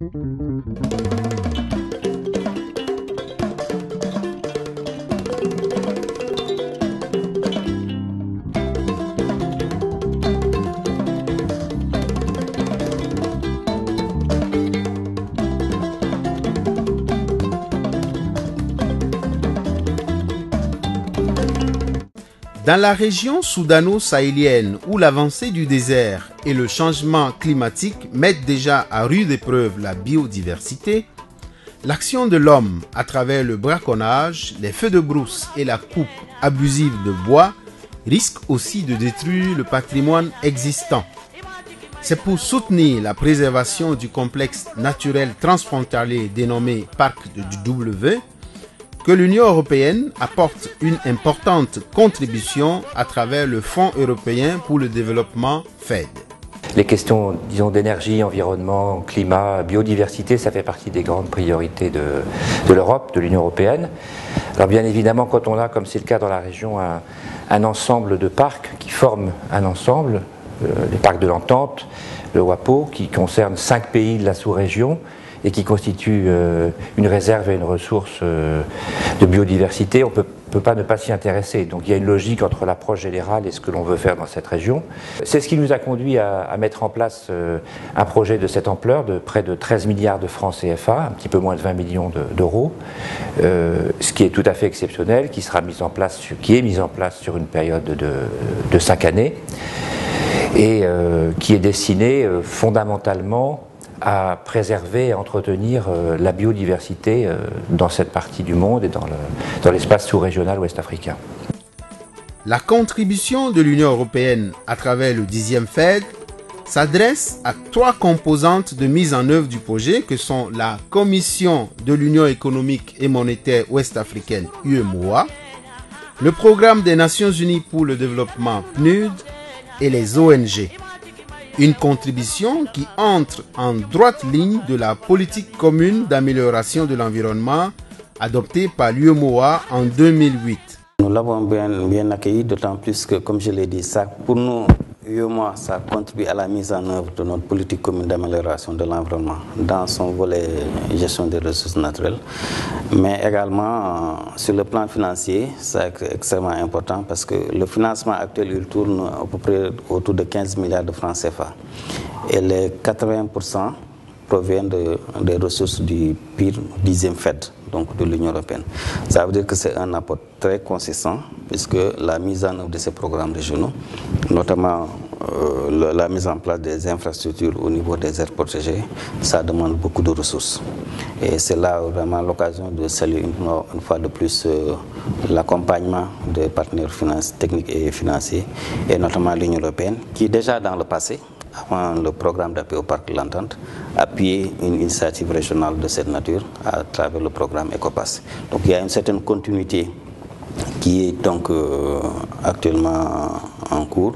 Dans la région soudano-sahélienne où l'avancée du désert et le changement climatique mettent déjà à rude épreuve la biodiversité, l'action de l'homme à travers le braconnage, les feux de brousse et la coupe abusive de bois risque aussi de détruire le patrimoine existant. C'est pour soutenir la préservation du complexe naturel transfrontalier dénommé Parc du W que l'Union européenne apporte une importante contribution à travers le Fonds européen pour le développement FED. Les questions, disons, d'énergie, environnement, climat, biodiversité, ça fait partie des grandes priorités de l'Europe, de l'Union européenne. Alors bien évidemment, quand on a, comme c'est le cas dans la région, un ensemble de parcs qui forment un ensemble, les parcs de l'Entente, le WAPO, qui concerne 5 pays de la sous-région, et qui constitue une réserve et une ressource de biodiversité, on ne peut pas ne pas s'y intéresser. Donc il y a une logique entre l'approche générale et ce que l'on veut faire dans cette région. C'est ce qui nous a conduit à mettre en place un projet de cette ampleur, de près de 13 milliards de francs CFA, un petit peu moins de 20 millions d'euros, ce qui est tout à fait exceptionnel, qui est mis en place sur une période de 5 années, et qui est destiné fondamentalement à préserver et à entretenir la biodiversité dans cette partie du monde et dans l'espace sous-régional ouest-africain. La contribution de l'Union européenne à travers le 10e FED s'adresse à 3 composantes de mise en œuvre du projet que sont la Commission de l'Union économique et monétaire ouest-africaine UEMOA, le Programme des Nations Unies pour le développement PNUD et les ONG. Une contribution qui entre en droite ligne de la politique commune d'amélioration de l'environnement adoptée par l'UEMOA en 2008. Nous l'avons bien accueilli, d'autant plus que, comme je l'ai dit, ça, pour nous, UEMOA, ça contribue à la mise en œuvre de notre politique commune d'amélioration de l'environnement dans son volet gestion des ressources naturelles. Mais également, sur le plan financier, c'est extrêmement important parce que le financement actuel, il tourne à peu près autour de 15 milliards de francs CFA. Et les 80% proviennent des ressources du PIR 10e FED, donc de l'Union européenne. Ça veut dire que c'est un apport très consistant, puisque la mise en œuvre de ces programmes régionaux, notamment la mise en place des infrastructures au niveau des aires protégées, ça demande beaucoup de ressources. Et c'est là vraiment l'occasion de saluer une fois de plus l'accompagnement des partenaires techniques et financiers, et notamment l'Union européenne, qui déjà dans le passé, avant le programme d'appui au parc de l'Entente, appuyer une initiative régionale de cette nature à travers le programme ECOPAS. Donc il y a une certaine continuité qui est donc actuellement en cours,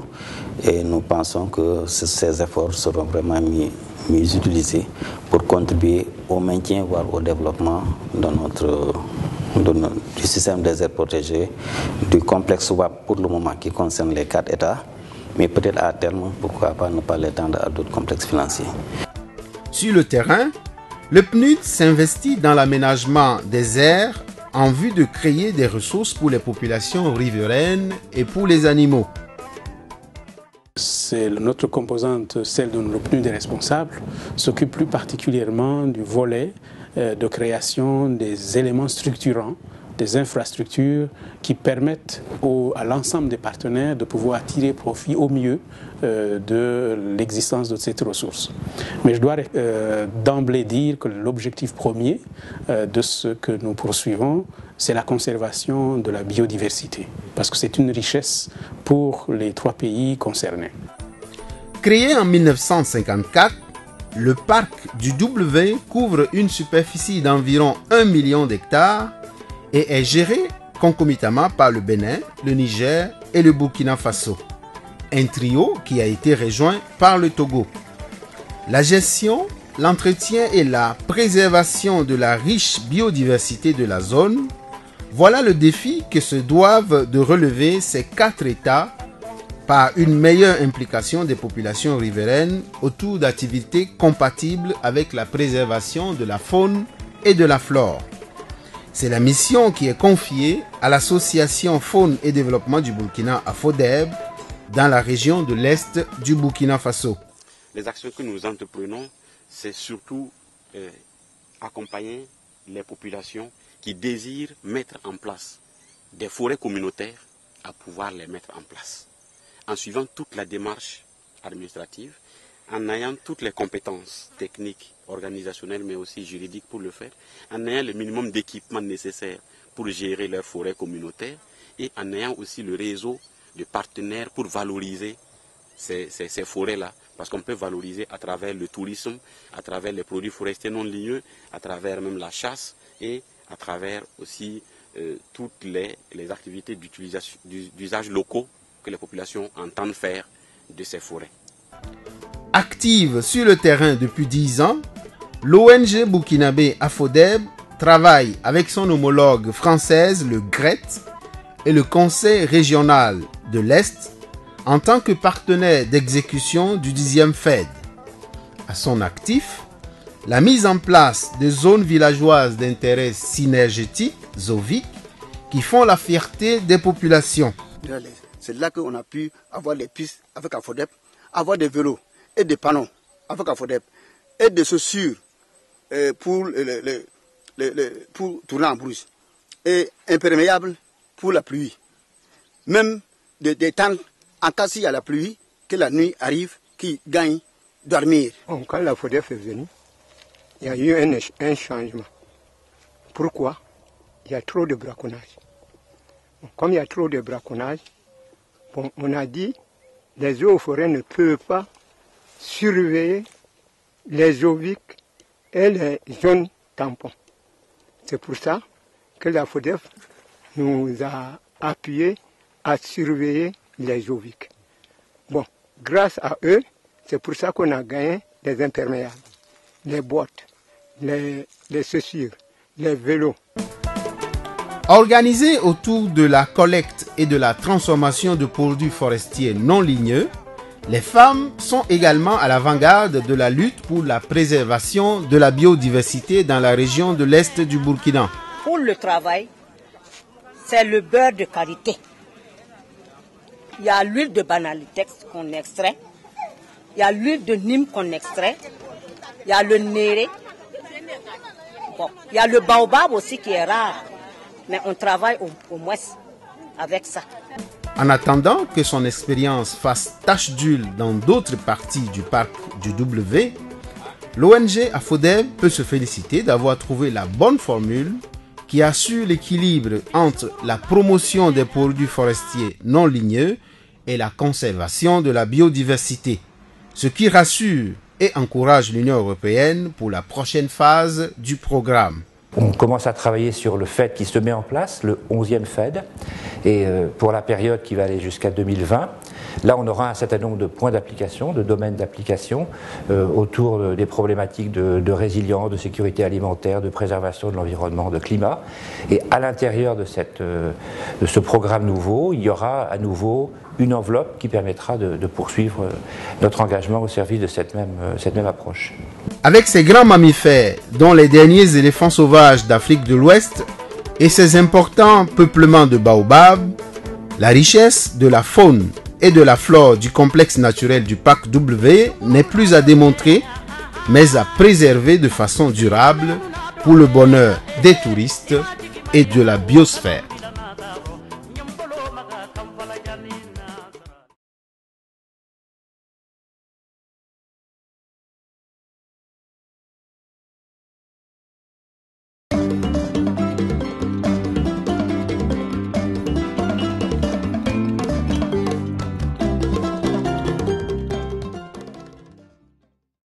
et nous pensons que ces efforts seront vraiment mieux utilisés pour contribuer au maintien, voire au développement du système des aires protégées, du complexe WAP pour le moment qui concerne les 4 États, mais peut-être à terme, pourquoi pas ne pas l'étendre à d'autres complexes financiers. Sur le terrain, le PNUD s'investit dans l'aménagement des aires en vue de créer des ressources pour les populations riveraines et pour les animaux. C'est notre composante, celle dont le PNUD est responsable, s'occupe plus particulièrement du volet de création des éléments structurants, des infrastructures qui permettent à l'ensemble des partenaires de pouvoir tirer profit au mieux de l'existence de cette ressource. Mais je dois d'emblée dire que l'objectif premier de ce que nous poursuivons, c'est la conservation de la biodiversité, parce que c'est une richesse pour les 3 pays concernés. Créé en 1954, le parc du W couvre une superficie d'environ 1 million d'hectares et est géré concomitamment par le Bénin, le Niger et le Burkina Faso. Un trio qui a été rejoint par le Togo. La gestion, l'entretien et la préservation de la riche biodiversité de la zone, voilà le défi que se doivent de relever ces 4 États par une meilleure implication des populations riveraines autour d'activités compatibles avec la préservation de la faune et de la flore. C'est la mission qui est confiée à l'Association Faune et Développement du Burkina à Fodeb, dans la région de l'Est du Burkina Faso. Les actions que nous entreprenons, c'est surtout accompagner les populations qui désirent mettre en place des forêts communautaires à pouvoir les mettre en place, en suivant toute la démarche administrative, en ayant toutes les compétences techniques, organisationnelles, mais aussi juridiques pour le faire, en ayant le minimum d'équipements nécessaires pour gérer leurs forêts communautaires et en ayant aussi le réseau de partenaires pour valoriser ces forêts-là. Parce qu'on peut valoriser à travers le tourisme, à travers les produits forestiers non ligneux, à travers même la chasse et à travers aussi toutes les activités d'usage locaux que les populations entendent faire de ces forêts. Active sur le terrain depuis 10 ans, l'ONG burkinabé AFODEB travaille avec son homologue française, le GRET, et le Conseil régional de l'Est en tant que partenaire d'exécution du 10e FED. À son actif, la mise en place des zones villageoises d'intérêt synergétique, ZOVIC, qui font la fierté des populations. C'est là qu'on a pu avoir les pistes avec AFODEB, avoir des vélos et des panneaux avec AFODEB, et des chaussures pour tourner en brousse, et imperméables pour la pluie. Même des tentes en cas s'il y a la pluie, que la nuit arrive, qui gagne dormir. Quand la FODEB est venue, il y a eu un changement. Pourquoi? Il y a trop de braconnage. Comme il y a trop de braconnage, on a dit les eaux forêts ne peuvent pas surveiller les oviques et les zones tampons. C'est pour ça que la FODEB nous a appuyés à surveiller les oviques. Bon, grâce à eux, c'est pour ça qu'on a gagné les imperméables, les boîtes, les chaussures, les vélos. Organisés autour de la collecte et de la transformation de produits forestiers non ligneux, les femmes sont également à l'avant-garde de la lutte pour la préservation de la biodiversité dans la région de l'Est du Burkina. Pour le travail, c'est le beurre de karité. Il y a l'huile de banalitex qu'on extrait, il y a l'huile de Nîmes qu'on extrait, il y a le néré, il y a le baobab aussi qui est rare, mais on travaille au moins avec ça. En attendant que son expérience fasse tache d'huile dans d'autres parties du parc du W, l'ONG AFODEB peut se féliciter d'avoir trouvé la bonne formule qui assure l'équilibre entre la promotion des produits forestiers non ligneux et la conservation de la biodiversité, ce qui rassure et encourage l'Union européenne pour la prochaine phase du programme. On commence à travailler sur le FED qui se met en place, le 11e FED, et pour la période qui va aller jusqu'à 2020. Là, on aura un certain nombre de points d'application, de domaines d'application autour des problématiques de résilience, de sécurité alimentaire, de préservation de l'environnement, de climat. Et à l'intérieur de ce programme nouveau, il y aura à nouveau une enveloppe qui permettra de poursuivre notre engagement au service de cette même approche. Avec ces grands mammifères, dont les derniers éléphants sauvages d'Afrique de l'Ouest, et ses importants peuplements de baobab, la richesse de la faune et de la flore du complexe naturel du parc W n'est plus à démontrer, mais à préserver de façon durable pour le bonheur des touristes et de la biosphère.